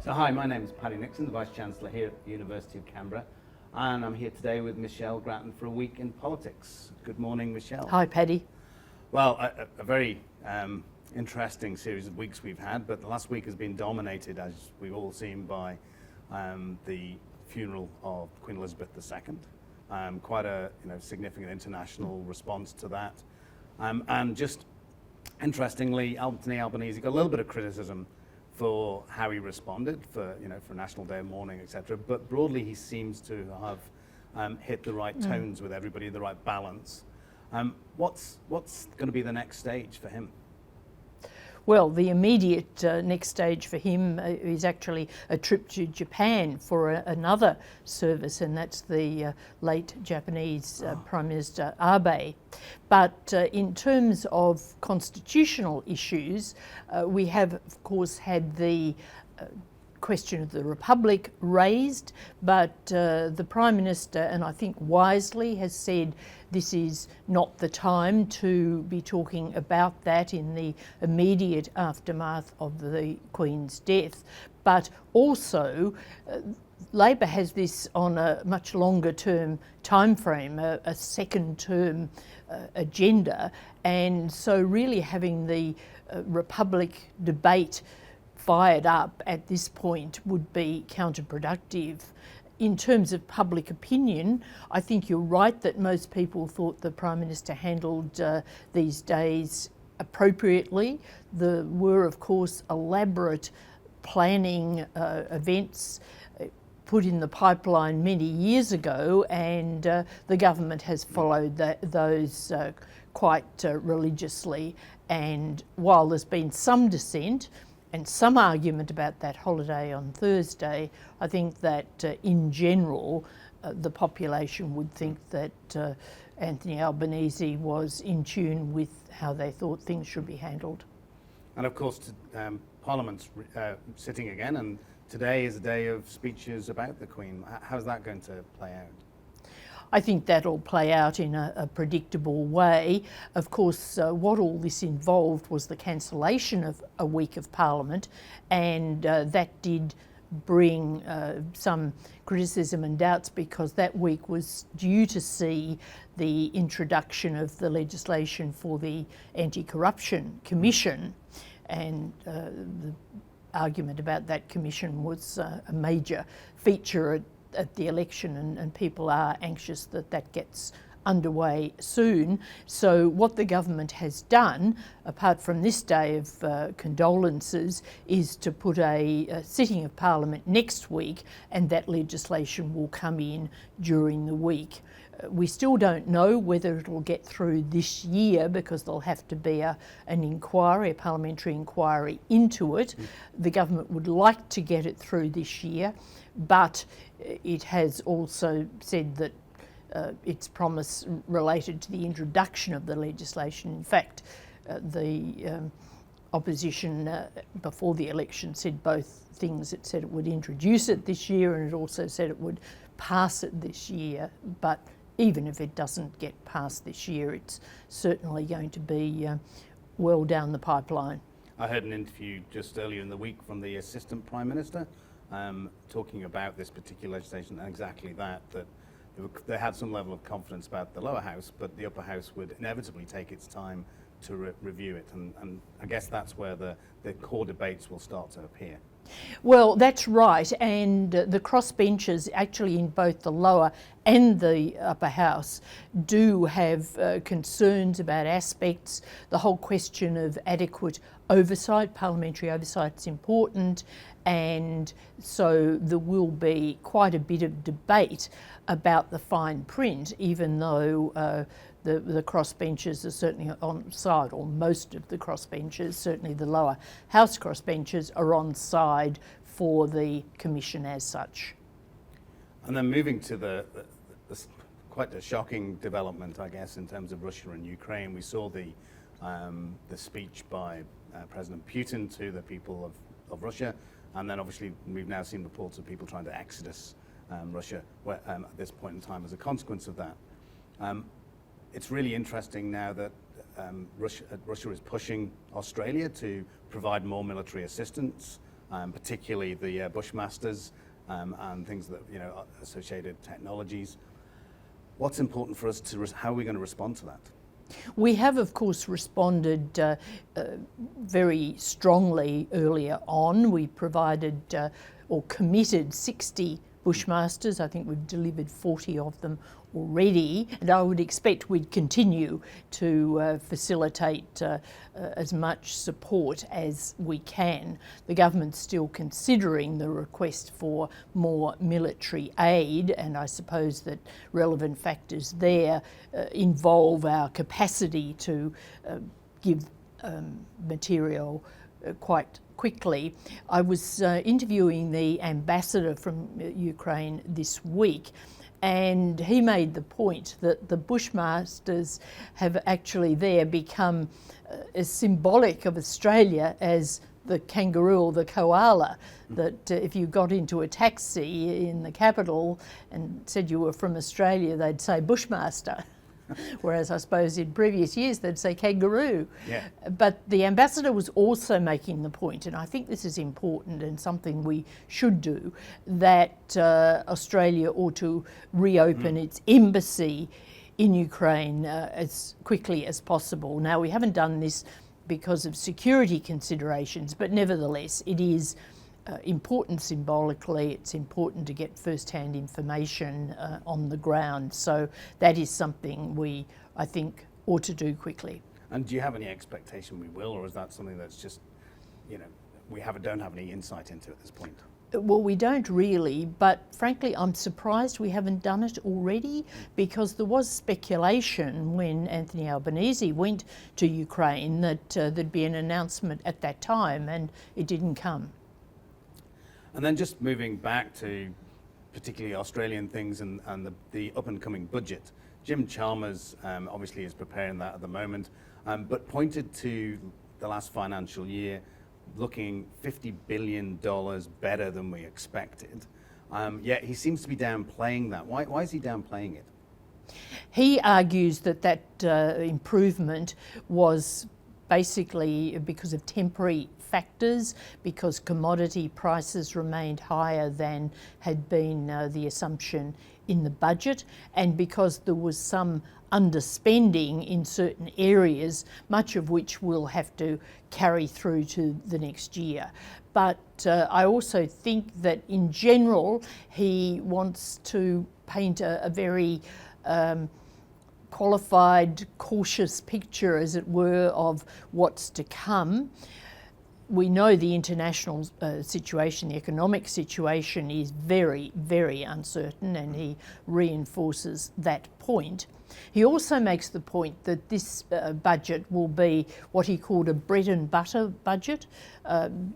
So hi, my name is Paddy Nixon, the Vice-Chancellor here at the University of Canberra, and I'm here today with Michelle Grattan for a week in politics. Good morning, Michelle. Hi, Paddy. Well, a very interesting series of weeks we've had, but the last week has been dominated, as we've all seen, by the funeral of Queen Elizabeth II. Quite a significant international response to that, and just interestingly, Anthony Albanese got a little bit of criticism for how he responded for National Day of Mourning, etc. But broadly, he seems to have hit the right tones with everybody, the right balance. What's going to be the next stage for him? Well, the immediate next stage for him is actually a trip to Japan for another service, and that's the late Japanese Prime Minister Abe. But in terms of constitutional issues, we have, of course, had the question of the Republic raised, but the Prime Minister, and I think wisely, has said this is not the time to be talking about that in the immediate aftermath of the Queen's death. But also, Labor has this on a much longer term time frame, a second term agenda, and so really having the Republic debate fired up at this point would be counterproductive. In terms of public opinion, I think you're right that most people thought the Prime Minister handled these days appropriately. There were, of course, elaborate planning events put in the pipeline many years ago, and the government has followed those quite religiously. And while there's been some dissent and some argument about that holiday on Thursday, I think that in general the population would think that Anthony Albanese was in tune with how they thought things should be handled. And of course, Parliament's sitting again, and today is a day of speeches about the Queen. How's that going to play out? I think that'll play out in a predictable way. Of course, what all this involved was the cancellation of a week of Parliament, and that did bring some criticism and doubts, because that week was due to see the introduction of the legislation for the Anti-Corruption Commission, and the argument about that commission was a major feature at the election, and people are anxious that that gets underway soon. So what the government has done, apart from this day of condolences, is to put a sitting of Parliament next week, and that legislation will come in during the week. We still don't know whether it will get through this year, because there'll have to be an inquiry, a parliamentary inquiry into it. The government would like to get it through this year, but it has also said that its promise related to the introduction of the legislation. In fact, the opposition before the election said both things. It said it would introduce it this year, and it also said it would pass it this year. But even if it doesn't get passed this year, it's certainly going to be well down the pipeline. I heard an interview just earlier in the week from the Assistant Prime Minister talking about this particular legislation, and exactly that they had some level of confidence about the lower house, but the upper house would inevitably take its time to review it, and I guess that's where the core debates will start to appear. Well, that's right, and the crossbenchers actually in both the lower and the upper house do have concerns about aspects. The whole question of adequate oversight, parliamentary oversight, is important, and so there will be quite a bit of debate about the fine print, even though the crossbenchers are certainly on side, or most of the crossbenchers, certainly the lower house crossbenchers, are on side for the commission as such. And then moving to the quite a shocking development, I guess, in terms of Russia and Ukraine. We saw the speech by President Putin to the people of Russia, and then obviously we've now seen reports of people trying to exodus Russia at this point in time as a consequence of that. It's really interesting now that Russia is pushing Australia to provide more military assistance particularly the Bushmasters and things that, associated technologies. What's important for us how are we going to respond to that? We have, of course, responded very strongly earlier on. We provided or committed 60 Bushmasters. I think we've delivered 40 of them already, and I would expect we'd continue to facilitate as much support as we can. The government's still considering the request for more military aid, and I suppose that relevant factors there involve our capacity to give material quite quickly. I was interviewing the ambassador from Ukraine this week, and he made the point that the Bushmasters have actually there become as symbolic of Australia as the kangaroo or the koala, that if you got into a taxi in the capital and said you were from Australia, they'd say Bushmaster. Whereas I suppose in previous years they'd say kangaroo. Yeah. But the ambassador was also making the point, and I think this is important and something we should do, that Australia ought to reopen its embassy in Ukraine as quickly as possible. Now, we haven't done this because of security considerations, but nevertheless it is important symbolically. It's important to get first-hand information on the ground. So that is something we, I think, ought to do quickly. And do you have any expectation we will, or is that something that's just, we don't have any insight into at this point? Well, we don't really, but frankly, I'm surprised we haven't done it already, because there was speculation when Anthony Albanese went to Ukraine that there'd be an announcement at that time, and it didn't come. And then just moving back to particularly Australian things and the up-and-coming budget. Jim Chalmers obviously is preparing that at the moment, but pointed to the last financial year looking $50 billion better than we expected. Yet he seems to be downplaying that. Why is he downplaying it? He argues that improvement was basically because of temporary factors, because commodity prices remained higher than had been the assumption in the budget, and because there was some underspending in certain areas, much of which will have to carry through to the next year. But I also think that in general he wants to paint a very qualified, cautious picture, as it were, of what's to come. We know the international situation, the economic situation is very, very uncertain, and he reinforces that point. He also makes the point that this budget will be what he called a bread and butter budget,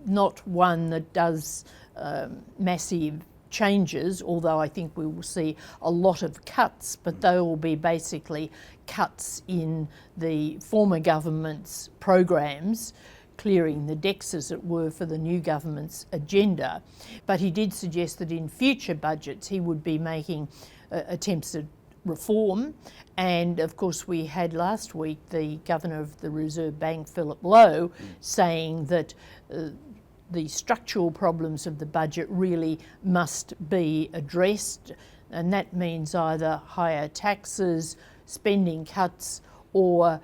not one that does massive changes, although I think we will see a lot of cuts, but they will be basically cuts in the former government's programs, clearing the decks, as it were, for the new government's agenda. But he did suggest that in future budgets he would be making attempts at reform. And of course we had last week the Governor of the Reserve Bank, Philip Lowe, saying that the structural problems of the budget really must be addressed, and that means either higher taxes, spending cuts, or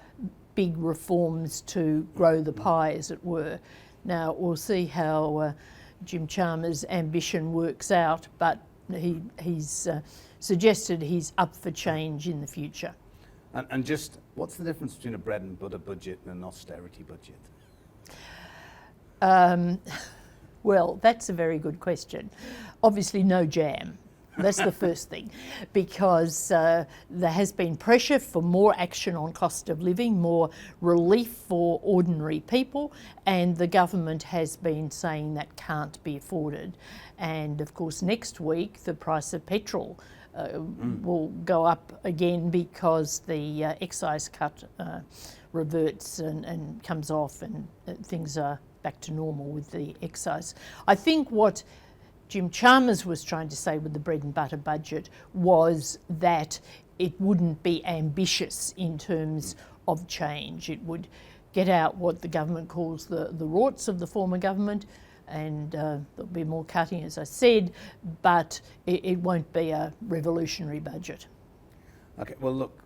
big reforms to grow the pie, as it were. Now, we'll see how Jim Chalmers' ambition works out, but he's suggested he's up for change in the future. And just, what's the difference between a bread and butter budget and an austerity budget? Well, that's a very good question. Obviously, no jam. That's the first thing, because there has been pressure for more action on cost of living, more relief for ordinary people, and the government has been saying that can't be afforded. And of course, next week the price of petrol will go up again, because the excise cut reverts and comes off, and things are back to normal with the excise. I think what Jim Chalmers was trying to say with the bread and butter budget was that it wouldn't be ambitious in terms of change. It would get out what the government calls the rorts of the former government, and there'll be more cutting, as I said, but it won't be a revolutionary budget. Okay, well, look,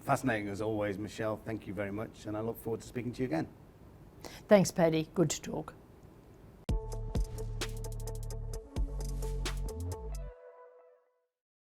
fascinating as always, Michelle. Thank you very much, and I look forward to speaking to you again. Thanks, Paddy. Good to talk.